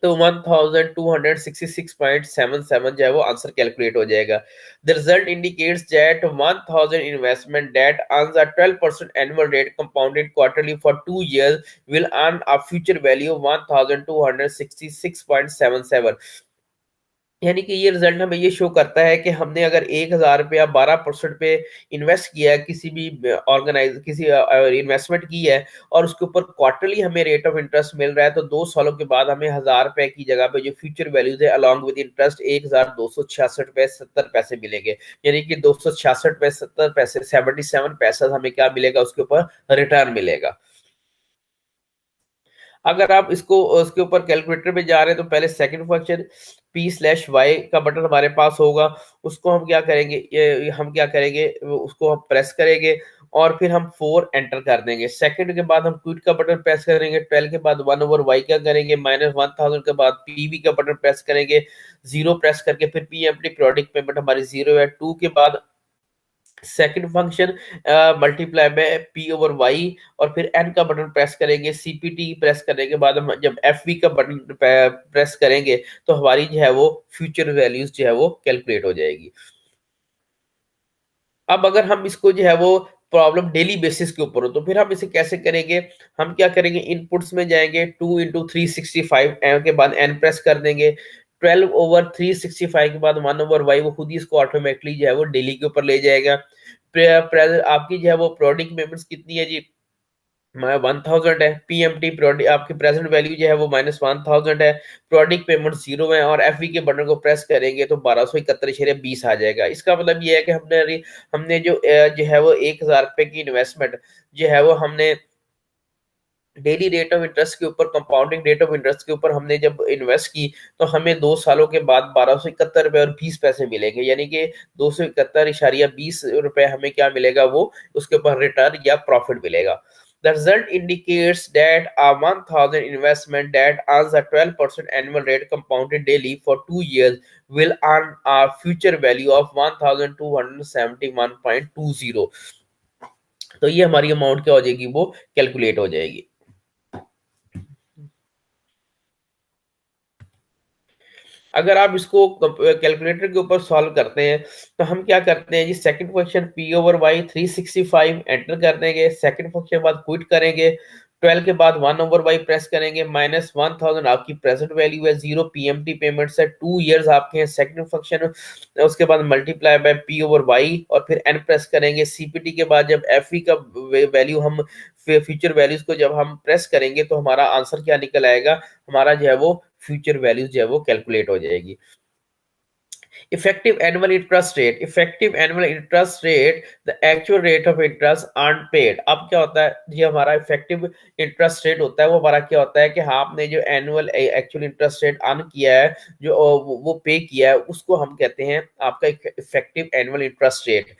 तो 1266.77 जो है वो आंसर कैलकुलेट हो जाएगा। The result indicates that 1000 investment that earns a 12% annual rate compounded quarterly for 2 years will earn a future value 1266.77। यानी कि ये रिजल्ट हमें ये शो करता है कि हमने अगर 1000 रुपया 12% पे इन्वेस्ट किया है, किसी भी ऑर्गेनाइज किसी इन्वेस्टमेंट की है, और उसके ऊपर क्वार्टरली हमें रेट ऑफ इंटरेस्ट मिल रहा है, तो 2 सालों के बाद हमें 1000 रुपए की जगह पे जो फ्यूचर वैल्यूज है अलॉन्ग विद इंटरेस्ट 1266 रुपए 70 पैसे मिलेंगे। यानी कि 266 रुपए 70 पैसे 77 पैसा हमें क्या मिलेगा, उसके ऊपर रिटर्न मिलेगा। अगर आप इसको उसके ऊपर कैलकुलेटर में जा रहे हैं, तो पहले सेकंड फंक्शन p/y का बटन हमारे पास होगा, उसको हम क्या करेंगे, ये हम क्या करेंगे, उसको हम प्रेस करेंगे और फिर हम 4 एंटर कर देंगे। सेकंड के बाद हम क्विट का बटन प्रेस करेंगे, 12 के बाद 1/y का करेंगे, -1000 के बाद pv का बटन प्रेस करेंगे, 0 प्रेस करके फिर pmt पीरियोडिक पेमेंट हमारी 0 है, 2 के बाद second function multiply by p/y, और फिर n का बटन प्रेस करेंगे, cpt प्रेस करने के बाद हम जब fv का बटन प्रेस करेंगे, तो हमारी जो है वो फ्यूचर वैल्यूज जो है वो कैलकुलेट हो जाएगी। अब अगर हम इसको जो है वो प्रॉब्लम डेली बेसिस के ऊपर हो, तो फिर हम इसे कैसे करेंगे, हम क्या करेंगे, इनपुट्स में जाएंगे, 2 इंटू 365 के बाद एन प्रेस कर देंगे, 12/365 के बाद 1/y, वो खुद ही इसको ऑटोमेटिकली जो है वो डेली के ऊपर ले जाएगा। आपकी जो है वो प्रोडिक पेमेंट्स कितनी है जी, 1000 है, पीएमटी प्रोडिक आपकी प्रेजेंट वैल्यू जो है वो -1000 है, प्रोडिक पेमेंट 0 है, और एफवी के बटन को प्रेस करेंगे तो 1271.20 आ जाएगा। इसका मतलब ये है कि हमने जो है वो 1000 रुपए की इन्वेस्टमेंट जो है वो हमने डेली रेट ऑफ इंटरेस्ट के ऊपर, कंपाउंडिंग रेट ऑफ इंटरेस्ट के ऊपर हमने जब इन्वेस्ट की, तो हमें 2 सालों के बाद 1271.20 रुपए मिलेंगे। यानी कि 271.20 रुपए हमें क्या मिलेगा, वो उसके ऊपर रिटर्न या प्रॉफिट मिलेगा। The result indicates that a 1000 investment that earns a 12% annual rate compounded daily for 2 years will earn a future value of 1271.20। तो ये हमारी अमाउंट क्या हो जाएगी, वो कैलकुलेट हो जाएगी। अगर आप इसको कैलकुलेटर के ऊपर सॉल्व करते हैं, तो हम क्या करते हैं जी, सेकंड फंक्शन p/y 365 एंटर कर देंगे, सेकंड फंक्शन के बाद क्विट करेंगे, 12 के बाद 1/y प्रेस करेंगे, -1000 आपकी प्रेजेंट वैल्यू है, 0 पीएमटी पेमेंट्स है, 2 इयर्स आपके हैं, सेकंड फंक्शन उसके बाद मल्टीप्लाई बाय p/y और फिर n प्रेस करेंगे, सीपीटी के बाद जब एफई का वैल्यू हम फ्यूचर वैल्यूज को जब हम प्रेस करेंगे, तो हमारा आंसर क्या निकल आएगा, हमारा जो है वो फ्यूचर वैल्यूज जो है वो कैलकुलेट हो जाएगी। Effective annual interest rate, the actual rate of interest earn paid. अब क्या होता है, ये हमारा इफेक्टिव इंटरेस्ट रेट होता है, वो हमारा क्या होता है कि हाँ, आपने जो annual actual interest rate earn किया है, जो वो पे किया है, उसको हम कहते हैं आपका effective annual interest rate.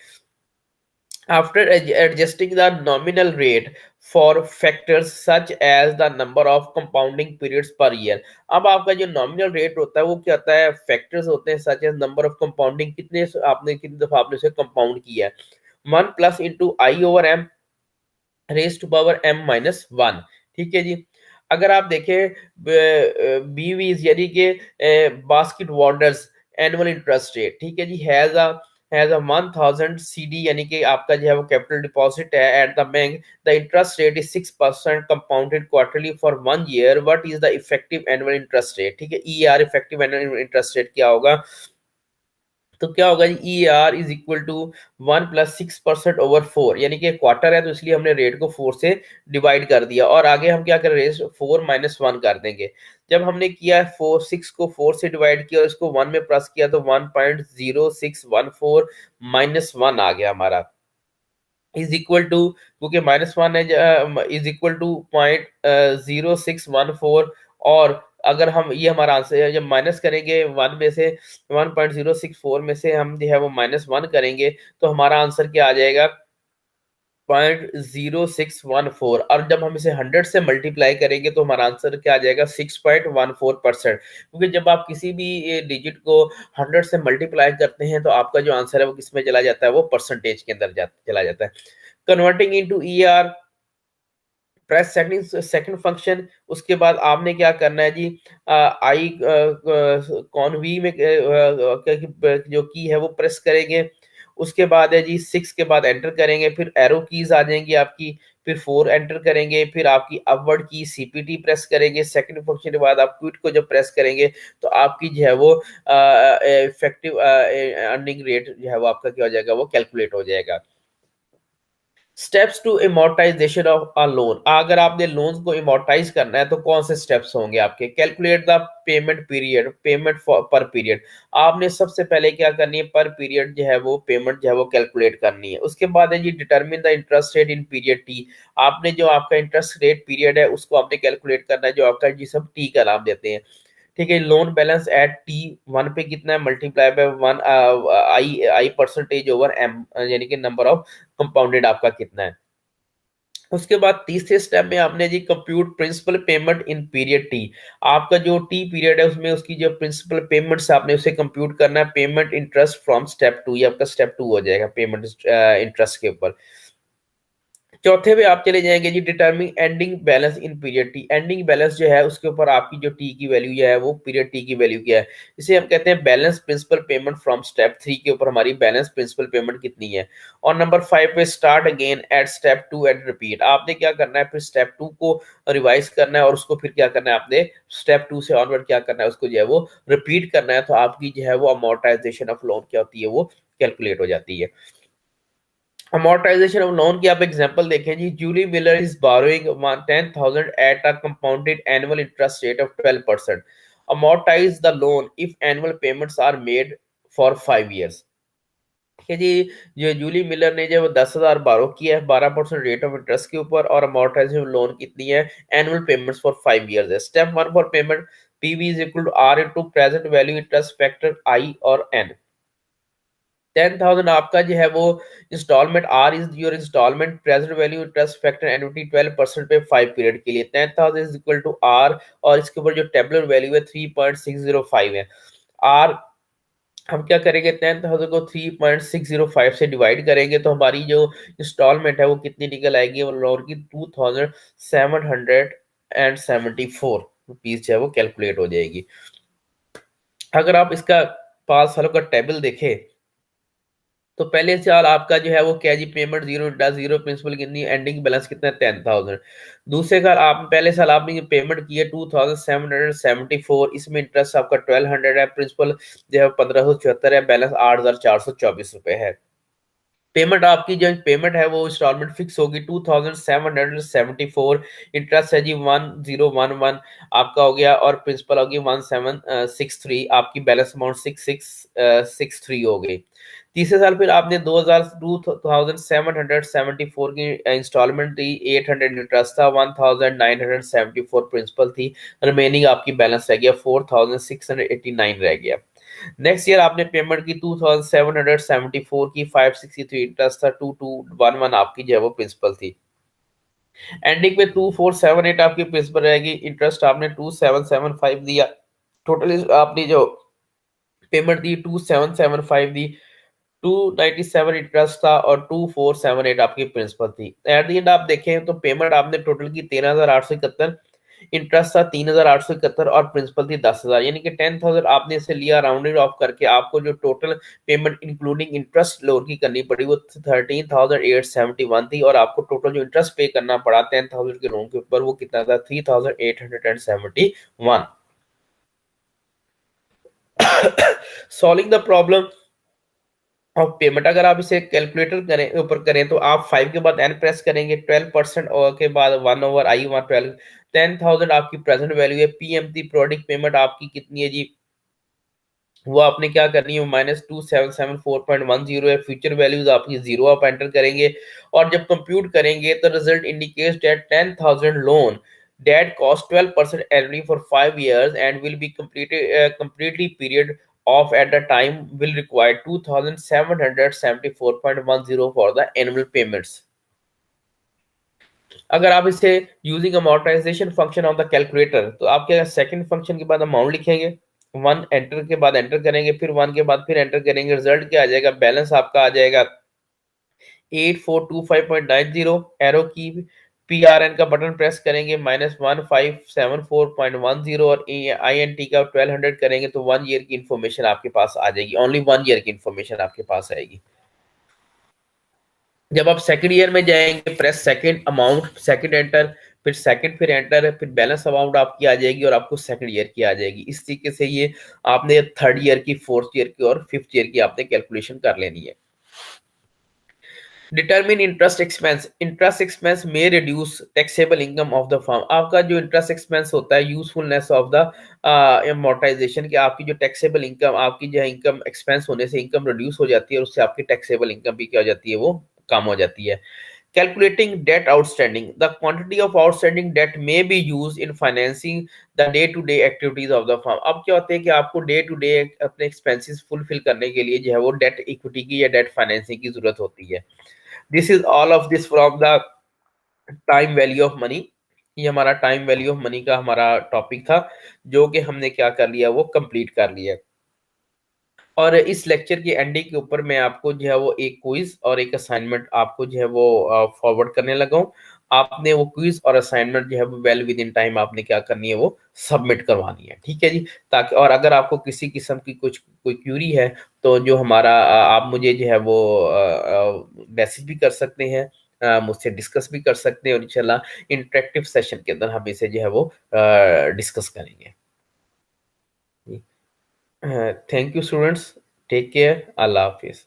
After adjusting the nominal rate for factors such as the number of compounding periods per year। अब आपका जो नॉमिनल रेट होता है वो क्या होता है, फैक्टर्स होते हैं such as number of compounding, कितनी दफा आपने उसे कंपाउंड किया है, 1 + I/m raise to power m-1। ठीक है जी। अगर आप देखें बीवीज यानी कि बास्केट वॉन्डर्स एनुअल इंटरेस्ट रेट, ठीक है जी, हैज अ 1000 सीडी, यानी कि आपका जो है वो कैपिटल डिपॉजिट है at the bank, the interest rate is 6% compounded quarterly for 1 year। What is the effective annual interest rate, ठीक है, E R effective annual interest rate क्या होगा, तो क्या होगा जी, E R is equal to 1 + 6% over 4, यानी कि क्वार्टर है तो इसलिए हमने रेट को 4 से डिवाइड कर दिया, और आगे हम क्या कर रहे हैं, 4 - 1 कर देंगे। जब हमने किया 6 को 4 से डिवाइड किया और इसको 1 में प्लस किया, तो 1.0614 -1 आ गया हमारा। इज इक्वल टू, क्योंकि -1 है, इज इक्वल टू 0.0614। और अगर हम, ये हमारा आंसर है, जब माइनस करेंगे 1 में से, 1.064 में से हम जो है वो -1 करेंगे, तो हमारा आंसर क्या आ जाएगा, 0.0614। और जब हम इसे 100 से मल्टीप्लाई करेंगे तो हमारा आंसर क्या आ जाएगा, 6.14%। क्योंकि जब आप किसी भी डिजिट को 100 से मल्टीप्लाई करते हैं तो आपका जो आंसर है वो किस में चला जाता है, वो परसेंटेज के अंदर चला जाता है। Converting into ER, press second second function. उसके बाद आपने क्या करना है जी, आई कॉन वी में जो की है वो प्रेस करेंगे। उसके बाद है जी 6 के बाद एंटर करेंगे, फिर एरो कीज आ जाएंगी आपकी, फिर 4 एंटर करेंगे, फिर आपकी अपवर्ड की सीपीटी प्रेस करेंगे। सेकंड फंक्शन के बाद आप क्विट को जब प्रेस करेंगे तो आपकी जो है वो इफेक्टिव अर्निंग रेट जो है वो आपका क्या हो जाएगा, वो कैलकुलेट हो जाएगा। Steps to amortization of a loan, अगर आपने लोन को इमोर्टाइज करना है तो कौन से स्टेप्स होंगे आपके, calculate the payment period, payment पर पीरियड। आपने सबसे पहले क्या करनी है, पर पीरियड जो है वो पेमेंट जो है वो कैलकुलेट करनी है। उसके बाद है जी determine the interest rate in period T, आपने जो आपका इंटरेस्ट रेट पीरियड है उसको आपने कैलकुलेट करना है, जो आपका जी सब टी का नाम देते हैं। ठीक है, लोन बैलेंस एट T1 पे कितना है, multiply by 1, i percentage over m, यानी कि नंबर ऑफ कंपाउंडेड आपका कितना है। उसके बाद तीसरे स्टेप में आपने जी compute principal payment in period T, आपका जो टी पीरियड है उसमें उसकी जो प्रिंसिपल पेमेंट्स आपने उसे कंप्यूट करना है, पेमेंट इंटरेस्ट फ्रॉम स्टेप 2, ये आपका स्टेप 2 हो जाएगा पेमेंट इंटरेस्ट के ऊपर। चौथे पे आप चले जाएंगे जी determine ending balance in period T, ending balance जो है उसके ऊपर आपकी जो टी की वैल्यू है वो पीरियड टी की वैल्यू क्या है, इसे हम कहते हैं balance principal payment from step 3 के ऊपर हमारी बैलेंस प्रिंसिपल पेमेंट कितनी है। और नंबर 5 पे start again at step 2 and repeat, आपने क्या करना है, फिर स्टेप 2 को रिवाइज करना है और उसको फिर क्या करना है, आपने स्टेप 2 से ऑनवर्ड क्या करना है, उसको जो है वो रिपीट करना है। तो आपकी जो है वो अमोर्टाइजेशन ऑफ लोन क्या होती है, वो कैलकुलेट हो जाती है। अमोर्टाइजेशन ऑफ लोन की आप एग्जांपल देखें जी, Julie Miller is borrowing 10,000 at a compounded annual interest rate of 12%, amortize the loan if annual payments are made for 5 years। ठीक है जी, जो जूली मिलर ने जो 10,000 बारो किया है 12% रेट ऑफ इंटरेस्ट के ऊपर, और अमोर्टाइजेशन लोन कितनी है, एनुअल पेमेंट्स फॉर 5 years है। Step 1 for payment, PV is equal to r into present value interest factor i और एन। 10,000 आपका जो है वो installment, r is your installment, present value interest factor annuity 12% पे 5 पीरियड के लिए, 10,000 इज इक्वल टू आर, और इसके ऊपर जो टेबुलर वैल्यू है 3.605 है। आर हम क्या करेंगे, 10,000 को 3.605 से डिवाइड करेंगे तो हमारी जो इंस्टॉलमेंट है वो कितनी निकल आएगी, वो लोन की 2,774 रुपीज जो है वो कैलकुलेट हो जाएगी। अगर आप इसका 5 सालों का टेबल देखें तो पहले साल आपका जो है वो क्या जी, payment zero, interest zero, principal कितनी, एंडिंग बैलेंस कितना है, 10,000। दूसरे साल आप, पहले साल आपने पेमेंट की है 2,774, इसमें इंटरेस्ट आपका 1,200 है, प्रिंसिपल जो है 1,574 है, बैलेंस 8,424 रुपए है। पेमेंट आपकी जो पेमेंट है वो इंस्टॉलमेंट फिक्स होगी 2,774, इंटरेस्ट है जी 1,011 आपका हो गया, और प्रिंसिपल होगी 1,763, आपकी बैलेंस अमाउंट 6,663 हो गई। तीसरे साल फिर आपने 2,774 की इंस्टॉलमेंट दी, 800 इंटरेस्ट था, 1,974 प्रिंसिपल थी, रिमेनिंग आपकी बैलेंस रह गया 4,689 रह गया। नेक्स्ट ईयर आपने पेमेंट की 2,774 की, 563 इंटरेस्ट था, 2,211 आपकी जो है वो प्रिंसिपल थी। एंडिंग पे 2,478 आपकी प्रिंसिपल रहेगी, इंटरेस्ट आपने 2,775 दिया, टोटल आपने जो पेमेंट दी 2,775 दी, 297 इंटरेस्ट था और 2,478 आपकी प्रिंसिपल थी। एट द एंड आप देखें तो पेमेंट आपने टोटल की 13,871, इंटरेस्ट था 3,871 और प्रिंसिपल थी 10,000, यानी कि 10,000 आपने इसे लिया राउंडेड ऑफ करके, आपको जो total payment including interest loan की करनी पड़ी वो 13,871 थी, और आपको टोटल जो इंटरेस्ट पे करना पड़ा 10,000 के लोन के ऊपर वो कितना था, 3,871। Solving the problem of payment, अगर आप इसे कैलकुलेटर करें ऊपर करें तो आप 5 के बाद एन प्रेस करेंगे, 12% के बाद 1/i 12, 10,000 आपकी प्रेजेंट वैल्यू है, पीएमटी प्रोडक्ट पेमेंट आपकी कितनी है जी, वो आपने क्या करनी है, -2774.10 है, फ्यूचर वैल्यूज आपकी जीरो आप एंटर करेंगे। और जब कंप्यूट करेंगे तो result indicates that 10,000 loan that cost 12% annually for 5 years and will be completely period of at the time will require 2,774.10 for the annual payments। अगर आप इसे using amortisation function of the calculator, तो आप क्या सेकंड फंक्शन के बाद अमाउंट लिखेंगे, वन एंटर के बाद एंटर करेंगे, फिर वन के बाद फिर एंटर करेंगे, रिजल्ट क्या आ जाएगा, बैलेंस आपका आ जाएगा 8425.90। एरो की PRN का बटन प्रेस करेंगे, -1574.10 और INT का 1200 करेंगे तो 1 ईयर की इंफॉर्मेशन आपके पास आ जाएगी, ओनली 1 ईयर की इंफॉर्मेशन आपके पास आएगी। जब आप सेकंड ईयर में जाएंगे, press second amount, second enter, फिर सेकंड, फिर एंटर, फिर बैलेंस अमाउंट आपकी आ जाएगी और आपको सेकंड ईयर की आ जाएगी। इस तरीके से ये आपने थर्ड ईयर की, फोर्थ ईयर की और फिफ्थ ईयर की आपने कैलकुलेशन कर लेनी है। Determine interest expense, interest expense में reduce taxable income of the firm. आपका जो इंटरेस्ट एक्सपेंस होता है, यूजफुलनेस ऑफ द अमोर्टाइजेशन, की आपकी जो टैक्सेबल इनकम, आपकी जो इनकम एक्सपेंस होने से इनकम रिड्यूस हो जाती है और उससे आपकी टैक्सेबल इनकम भी क्या हो जाती है, वो कम हो जाती है। Calculating debt outstanding, the quantity of outstanding debt may be used in financing the day to day activities of the firm। अब क्या होता है कि आपको डे टू डे अपने एक्सपेंसेस फुलफिल करने के लिए जो है वो डेट इक्विटी की या डेट फाइनेंसिंग की जरूरत होती है। This is all of this from the time value of money. ये हमारा टाइम वैल्यू ऑफ मनी का हमारा टॉपिक था, जो कि हमने क्या कर लिया, वो कंप्लीट कर लिया। और इस लेक्चर की एंडिंग के ऊपर मैं आपको जो है वो एक क्विज और एक असाइनमेंट आपको जो है वो फॉरवर्ड करने लगा हूँ। आपने वो क्विज और असाइनमेंट जो है वो वेल विद इन टाइम आपने क्या करनी है, वो सबमिट करवानी है, ठीक है जी। ताकि और अगर आपको किसी किस्म की कुछ कोई क्यूरी है, तो जो हमारा आप मुझे जो है वो मैसेज भी कर सकते हैं, मुझसे डिस्कस भी कर सकते हैं, और इंशाल्लाह इंटरेक्टिव सेशन के अंदर हम इसे जो है वो डिस्कस करेंगे। Thank you students, take care, अल्लाह हाफिज।